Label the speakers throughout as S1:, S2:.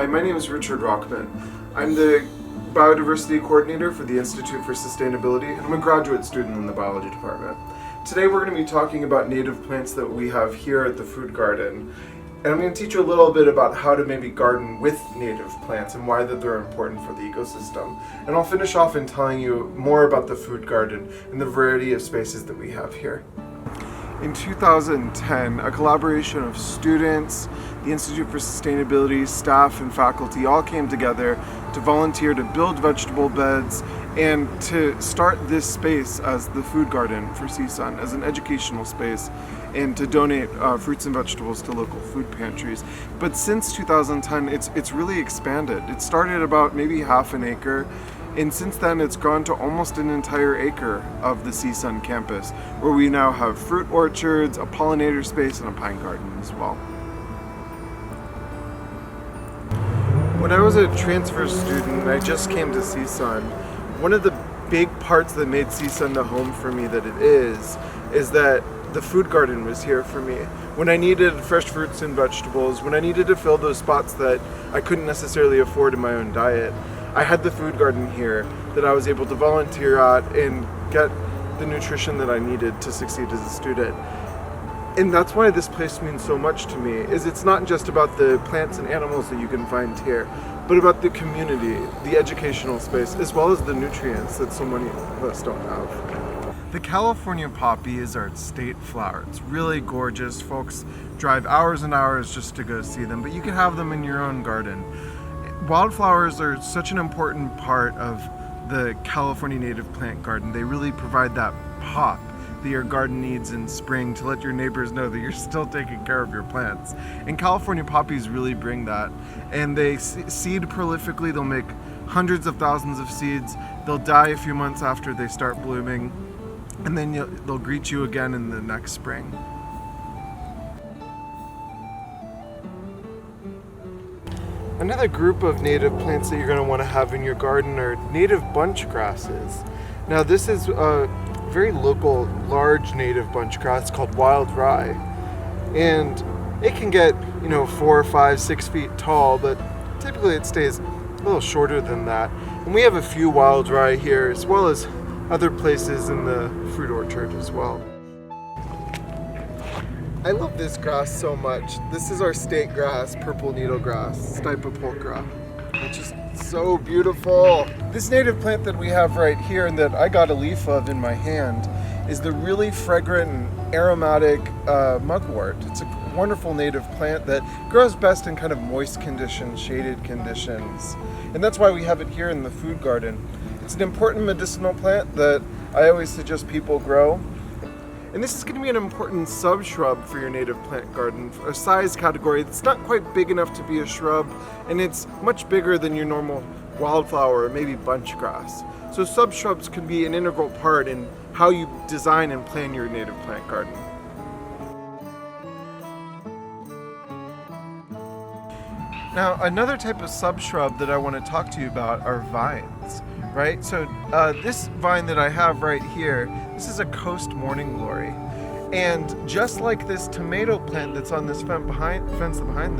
S1: my name is Richard Rockman. I'm the Biodiversity Coordinator for the Institute for Sustainability, and I'm a graduate student in the Biology Department. Today we're going to be talking about native plants that we have here at the Food Garden, and I'm going to teach you a little bit about how to maybe garden with native plants and why that they're important for the ecosystem. And I'll finish off in telling you more about the Food Garden and the variety of spaces that we have here. In 2010, a collaboration of students, the Institute for Sustainability, staff, and faculty all came together to volunteer to build vegetable beds and to start this space as the Food Garden for CSUN, as an educational space, and to donate fruits and vegetables to local food pantries. But since 2010, it's really expanded. It started about maybe half an acre, and since then it's grown to almost an entire acre of the CSUN campus, where we now have fruit orchards, a pollinator space, and a pine garden as well. When I was a transfer student and I just came to CSUN, one of the big parts that made CSUN the home for me that it is that the Food Garden was here for me. When I needed fresh fruits and vegetables, when I needed to fill those spots that I couldn't necessarily afford in my own diet, I had the Food Garden here that I was able to volunteer at and get the nutrition that I needed to succeed as a student. And that's why this place means so much to me, is it's not just about the plants and animals that you can find here, but about the community, the educational space, as well as the nutrients that so many of us don't have. The California poppy is our state flower. It's really gorgeous. Folks drive hours and hours just to go see them, but you can have them in your own garden. Wildflowers are such an important part of the California native plant garden. They really provide that pop that your garden needs in spring to let your neighbors know that you're still taking care of your plants. And California poppies really bring that. And they seed prolifically. They'll make hundreds of thousands of seeds. They'll die a few months after they start blooming. And then they'll greet you again in the next spring. Another group of native plants that you're going to want to have in your garden are native bunch grasses. Now this is a very local, large native bunch grass called wild rye. And it can get, 4, 5, 6 feet tall, but typically it stays a little shorter than that. And we have a few wild rye here, as well as other places in the fruit orchard as well. I love this grass so much. This is our state grass, purple needlegrass, Stipa pulchra, which is so beautiful. This native plant that we have right here and that I got a leaf of in my hand is the really fragrant and aromatic mugwort. It's a wonderful native plant that grows best in kind of moist conditions, shaded conditions. And that's why we have it here in the Food Garden. It's an important medicinal plant that I always suggest people grow. And this is going to be an important subshrub for your native plant garden, a size category that's not quite big enough to be a shrub, and it's much bigger than your normal wildflower or maybe bunch grass. So subshrubs can be an integral part in how you design and plan your native plant garden. Now, another type of subshrub that I want to talk to you about are vines. Right? So this vine that I have right here, this is a coast morning glory. And just like this tomato plant that's on this fence behind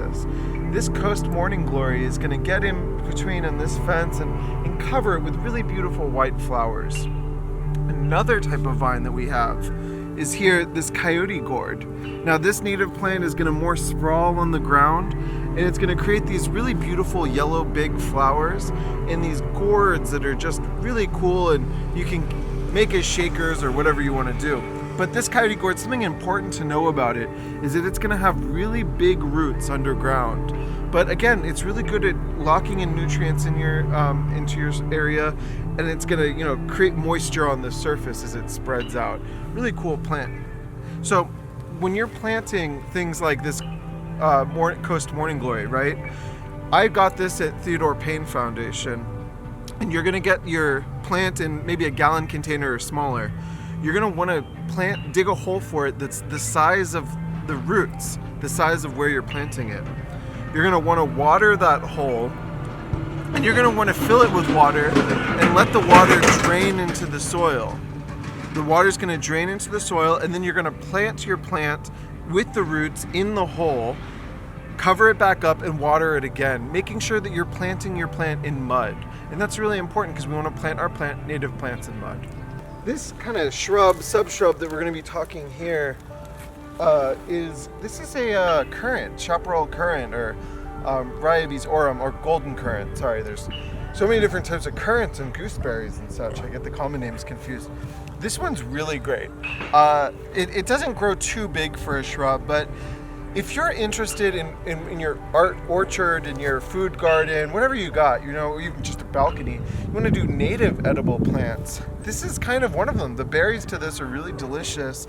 S1: this coast morning glory is going to get in between in this fence and cover it with really beautiful white flowers. Another type of vine that we have is here, this coyote gourd. Now this native plant is going to more sprawl on the ground, and it's going to create these really beautiful yellow big flowers in these gourds that are just really cool, and you can make as shakers or whatever you want to do. But this coyote gourd, something important to know about it is that it's going to have really big roots underground. But again, it's really good at locking in nutrients in your into your area, and it's going to create moisture on the surface as it spreads out. Really cool plant. So when you're planting things like this Coast Morning Glory, right? I got this at Theodore Payne Foundation, and you're gonna get your plant in maybe a gallon container or smaller. You're gonna want to dig a hole for it that's the size of the roots, the size of where you're planting it. You're gonna want to water that hole, and you're gonna want to fill it with water and let the water drain into the soil. The water's gonna drain into the soil, and then you're gonna plant your plant with the roots in the hole cover it back up and water it again, making sure that you're planting your plant in mud. And that's really important because we want to plant our native plants in mud. This kind of subshrub that we're going to be talking here is a currant, chaparral currant, or Ribes aurum, or golden currant. Sorry, there's so many different types of currants and gooseberries and such. I get the common names confused. This one's really great. It doesn't grow too big for a shrub, but if you're interested in your art orchard, in your food garden, whatever you got, even just a balcony, you want to do native edible plants, this is kind of one of them. The berries to this are really delicious,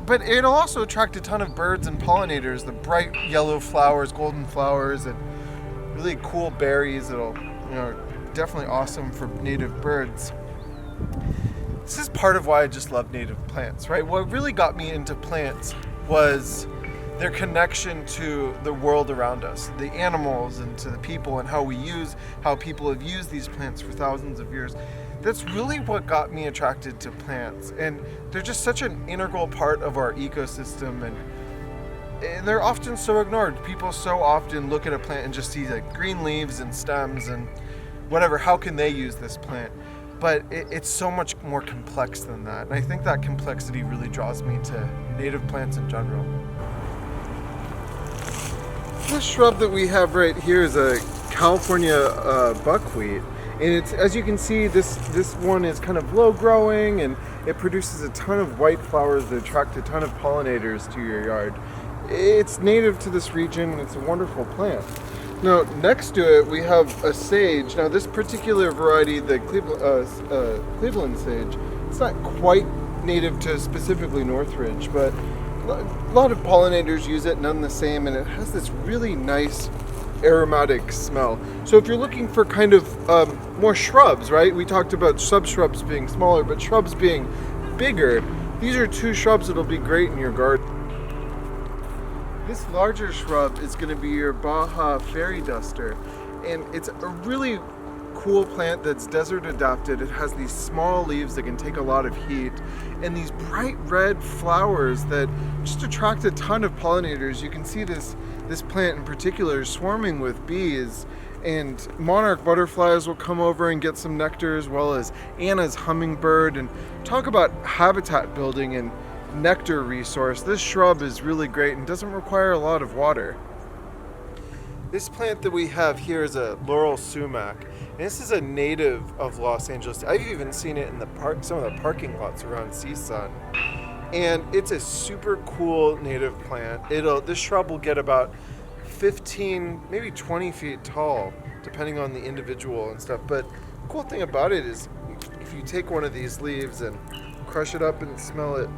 S1: but it'll also attract a ton of birds and pollinators, the bright yellow flowers, golden flowers, and really cool berries that'll, definitely awesome for native birds. This is part of why I just love native plants, right? What really got me into plants was their connection to the world around us, the animals and to the people, and how people have used these plants for thousands of years. That's really what got me attracted to plants, and they're just such an integral part of our ecosystem, and they're often so ignored. People so often look at a plant and just see like green leaves and stems and whatever, how can they use this plant? But it's so much more complex than that, and I think that complexity really draws me to native plants in general. This shrub that we have right here is a California buckwheat, and it's, as you can see, this one is kind of low growing, and it produces a ton of white flowers that attract a ton of pollinators to your yard. It's native to this region, and it's a wonderful plant. Now, next to it, we have a sage. Now, this particular variety, the Cleveland sage, it's not quite native to specifically Northridge, but a lot of pollinators use it, none the same, and it has this really nice aromatic smell. So if you're looking for kind of more shrubs, right? We talked about subshrubs being smaller, but shrubs being bigger. These are two shrubs that'll be great in your garden. This larger shrub is going to be your Baja fairy duster, and it's a really cool plant that's desert adapted. It has these small leaves that can take a lot of heat, and these bright red flowers that just attract a ton of pollinators. You can see this plant in particular is swarming with bees, and monarch butterflies will come over and get some nectar, as well as Anna's hummingbird. And talk about habitat building and nectar resource. This shrub is really great and doesn't require a lot of water. This plant that we have here is a laurel sumac, and this is a native of Los Angeles. I've even seen it in some of the parking lots around CSUN, and it's a super cool native plant. This shrub will get about 15, maybe 20 feet tall, depending on the individual and stuff. But the cool thing about it is, if you take one of these leaves and crush it up and smell it,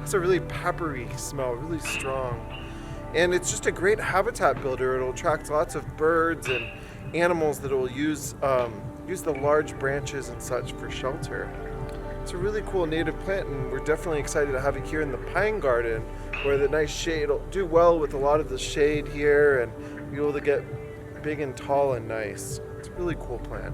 S1: it's a really peppery smell, really strong. And it's just a great habitat builder. It'll attract lots of birds and animals that will use the large branches and such for shelter. It's a really cool native plant, and we're definitely excited to have it here in the pine garden, where the nice shade, it'll do well with a lot of the shade here and be able to get big and tall and nice. It's a really cool plant.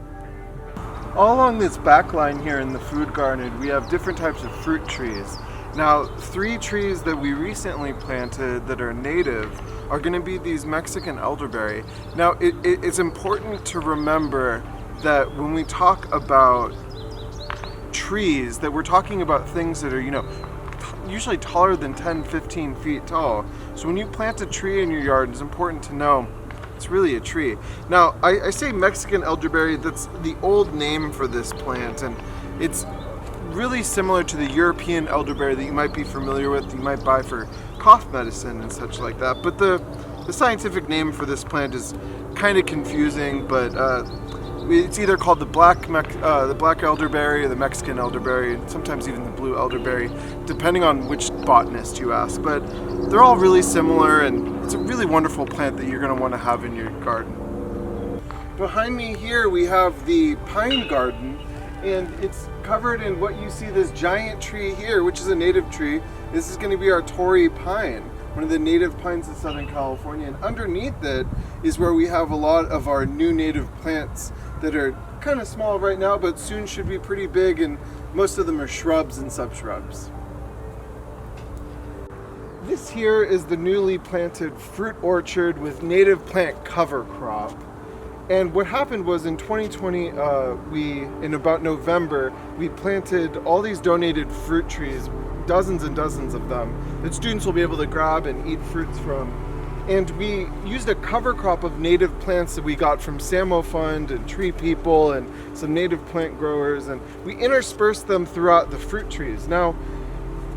S1: All along this back line here in the food garden, we have different types of fruit trees. Now, 3 trees that we recently planted that are native are going to be these Mexican elderberry. Now, it's important to remember that when we talk about trees, that we're talking about things that are, usually taller than 10, 15 feet tall. So when you plant a tree in your yard, it's important to know it's really a tree. Now, I say Mexican elderberry, that's the old name for this plant, and it's really similar to the European elderberry that you might be familiar with, that you might buy for cough medicine and such like that. But the scientific name for this plant is kind of confusing, but it's either called the black elderberry or the Mexican elderberry, and sometimes even the blue elderberry, depending on which botanist you ask. But they're all really similar, and it's a really wonderful plant that you're going to want to have in your garden. Behind me here we have the pine garden, and it's covered in what you see, this giant tree here, which is a native tree. This is going to be our Torrey pine, one of the native pines of Southern California. And underneath it is where we have a lot of our new native plants that are kind of small right now, but soon should be pretty big, and most of them are shrubs and subshrubs. this here is the newly planted fruit orchard with native plant cover crop. And what happened was in 2020, in about November, we planted all these donated fruit trees, dozens and dozens of them, that students will be able to grab and eat fruits from. And we used a cover crop of native plants that we got from Samo Fund and Tree People and some native plant growers, and we interspersed them throughout the fruit trees. Now,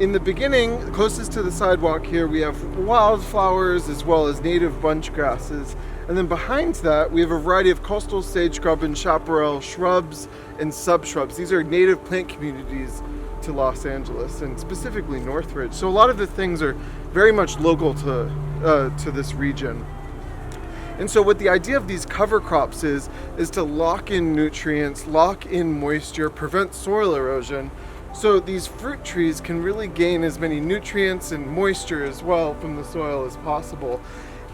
S1: in the beginning, closest to the sidewalk here, we have wildflowers as well as native bunch grasses. And then behind that, we have a variety of coastal sage scrub and chaparral shrubs and subshrubs. These are native plant communities to Los Angeles and specifically Northridge. So a lot of the things are very much local to this region. And so what the idea of these cover crops is to lock in nutrients, lock in moisture, prevent soil erosion. So these fruit trees can really gain as many nutrients and moisture as well from the soil as possible.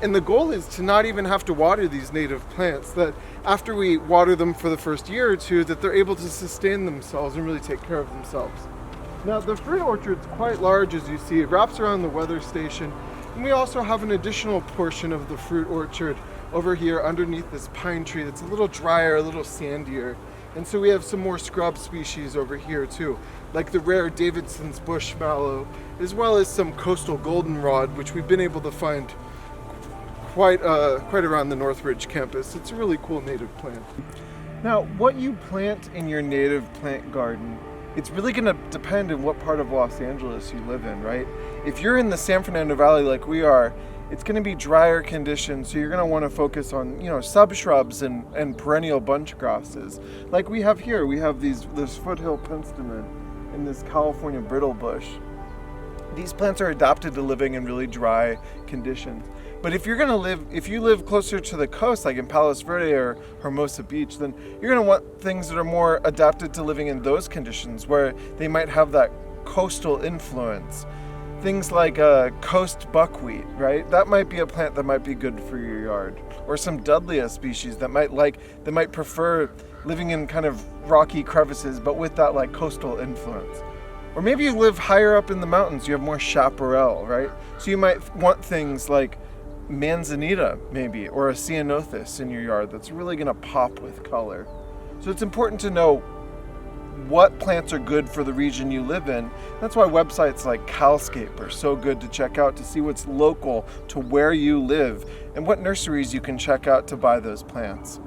S1: And the goal is to not even have to water these native plants, that after we water them for the first year or two, that they're able to sustain themselves and really take care of themselves. Now, the fruit orchard's quite large, as you see. It wraps around the weather station. And we also have an additional portion of the fruit orchard over here underneath this pine tree that's a little drier, a little sandier. And so we have some more scrub species over here too, like the rare Davidson's bush mallow, as well as some coastal goldenrod, which we've been able to find quite around the Northridge campus. It's a really cool native plant. Now, what you plant in your native plant garden, it's really going to depend on what part of Los Angeles you live in, right? If you're in the San Fernando Valley like we are, it's going to be drier conditions, so you're going to want to focus on, subshrubs and perennial bunch grasses. Like we have here, we have this foothill penstemon and this California brittle bush. These plants are adapted to living in really dry conditions. But if you live closer to the coast, like in Palos Verde or Hermosa Beach, then you're going to want things that are more adapted to living in those conditions, where they might have that coastal influence. Things like coast buckwheat, right? That might be a plant that might be good for your yard. Or some Dudleya species that might prefer living in kind of rocky crevices, but with that like coastal influence. Or maybe you live higher up in the mountains, you have more chaparral, right? So you might want things like manzanita, maybe, or a ceanothus in your yard that's really gonna pop with color. So it's important to know what plants are good for the region you live in. That's why websites like Calscape are so good to check out, to see what's local to where you live and what nurseries you can check out to buy those plants.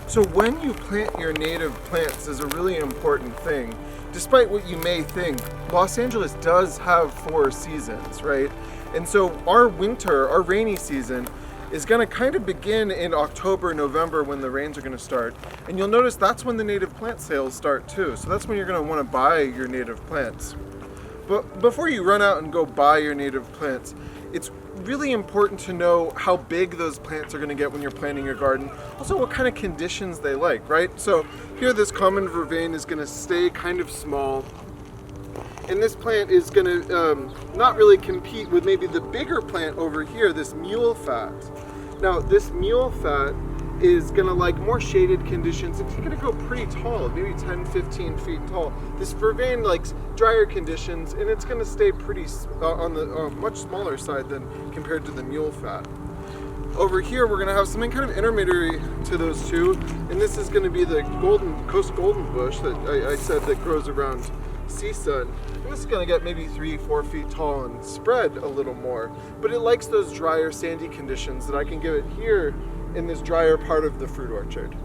S1: So when you plant your native plants is a really important thing. Despite what you may think, Los Angeles does have 4 seasons, right? And so our rainy season, is going to kind of begin in October, November, when the rains are going to start. And you'll notice that's when the native plant sales start too. So that's when you're going to want to buy your native plants. But before you run out and go buy your native plants, it's really important to know how big those plants are going to get when you're planting your garden. Also, what kind of conditions they like, right? So here, this common vervain is going to stay kind of small. And this plant is going to not really compete with maybe the bigger plant over here, this mule fat. Now, this mule fat is going to like more shaded conditions. It's going to go pretty tall, maybe 10, 15 feet tall. This vervain likes drier conditions, and it's going to stay pretty on the much smaller side than compared to the mule fat. Over here, we're going to have something kind of intermediary to those two, and this is going to be the coast golden bush that I said that grows around CSUN. And this is going to get maybe 3-4 feet tall and spread a little more, but it likes those drier sandy conditions that I can give it here in this drier part of the fruit orchard.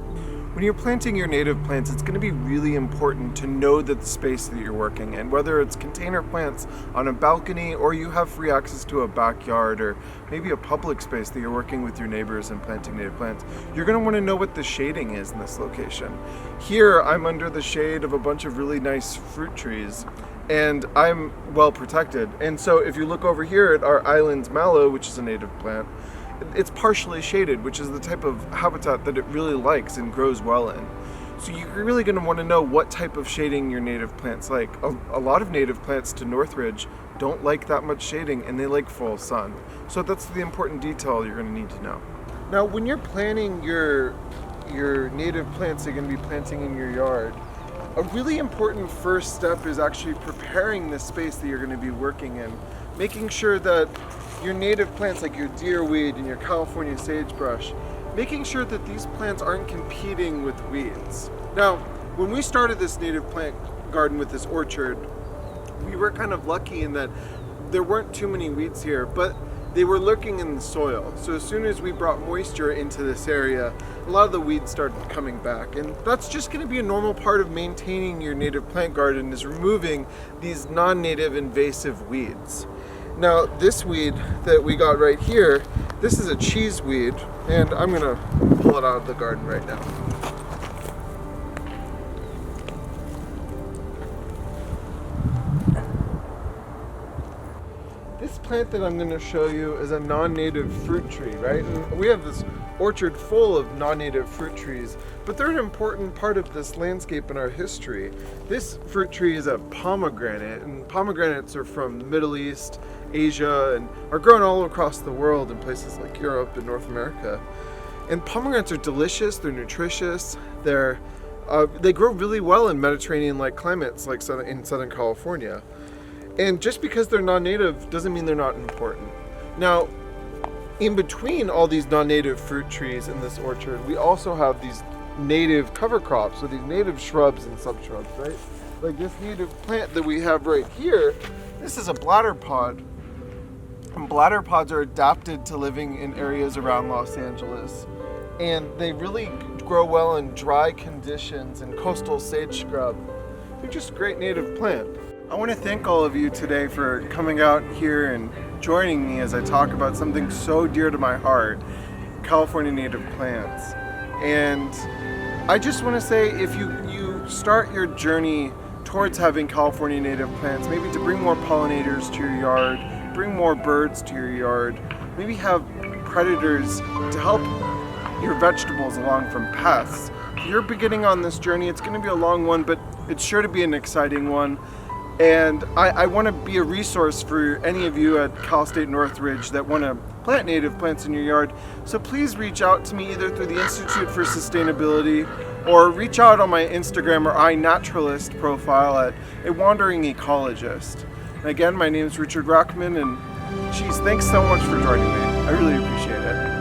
S1: When you're planting your native plants, it's going to be really important to know that the space that you're working in, whether it's container plants on a balcony or you have free access to a backyard or maybe a public space that you're working with your neighbors and planting native plants, you're going to want to know what the shading is in this location. Here, I'm under the shade of a bunch of really nice fruit trees, and I'm well protected. And so if you look over here at our island's mallow, which is a native plant, it's partially shaded, which is the type of habitat that it really likes and grows well in. So you're really going to want to know what type of shading your native plants like. A lot of native plants to Northridge don't like that much shading, and they like full sun. So that's the important detail you're going to need to know. Now, when you're planting your native plants you're going to be planting in your yard, a really important first step is actually preparing the space that you're going to be working in, making sure that your native plants like your deerweed and your California sagebrush, making sure that these plants aren't competing with weeds. Now, when we started this native plant garden with this orchard, we were kind of lucky in that there weren't too many weeds here, but they were lurking in the soil. So as soon as we brought moisture into this area, a lot of the weeds started coming back. And that's just going to be a normal part of maintaining your native plant garden, is removing these non-native invasive weeds. Now, this weed that we got right here, this is a cheeseweed, and I'm going to pull it out of the garden right now. This plant that I'm going to show you is a non-native fruit tree, right? And we have this orchard full of non-native fruit trees, but they're an important part of this landscape in our history. This fruit tree is a pomegranate, and pomegranates are from the Middle East, Asia, and are grown all across the world in places like Europe and North America. And pomegranates are delicious, they're nutritious, they grow really well in Mediterranean-like climates like in Southern California. And just because they're non-native doesn't mean they're not important. Now, in between all these non-native fruit trees in this orchard, we also have these native cover crops, so these native shrubs and subshrubs, right? Like this native plant that we have right here, this is a bladder pod. And bladder pods are adapted to living in areas around Los Angeles. And they really grow well in dry conditions and coastal sage scrub. They're just a great native plant. I want to thank all of you today for coming out here and joining me as I talk about something so dear to my heart, California native plants. And I just want to say, if you start your journey towards having California native plants, maybe to bring more pollinators to your yard, bring more birds to your yard, maybe have predators to help your vegetables along from pests. If you're beginning on this journey, it's going to be a long one, but it's sure to be an exciting one. And I want to be a resource for any of you at Cal State Northridge that want to plant native plants in your yard. So please reach out to me either through the Institute for Sustainability or reach out on my Instagram or iNaturalist profile at A Wandering Ecologist. And again, my name is Richard Rockman, and geez, thanks so much for joining me. I really appreciate it.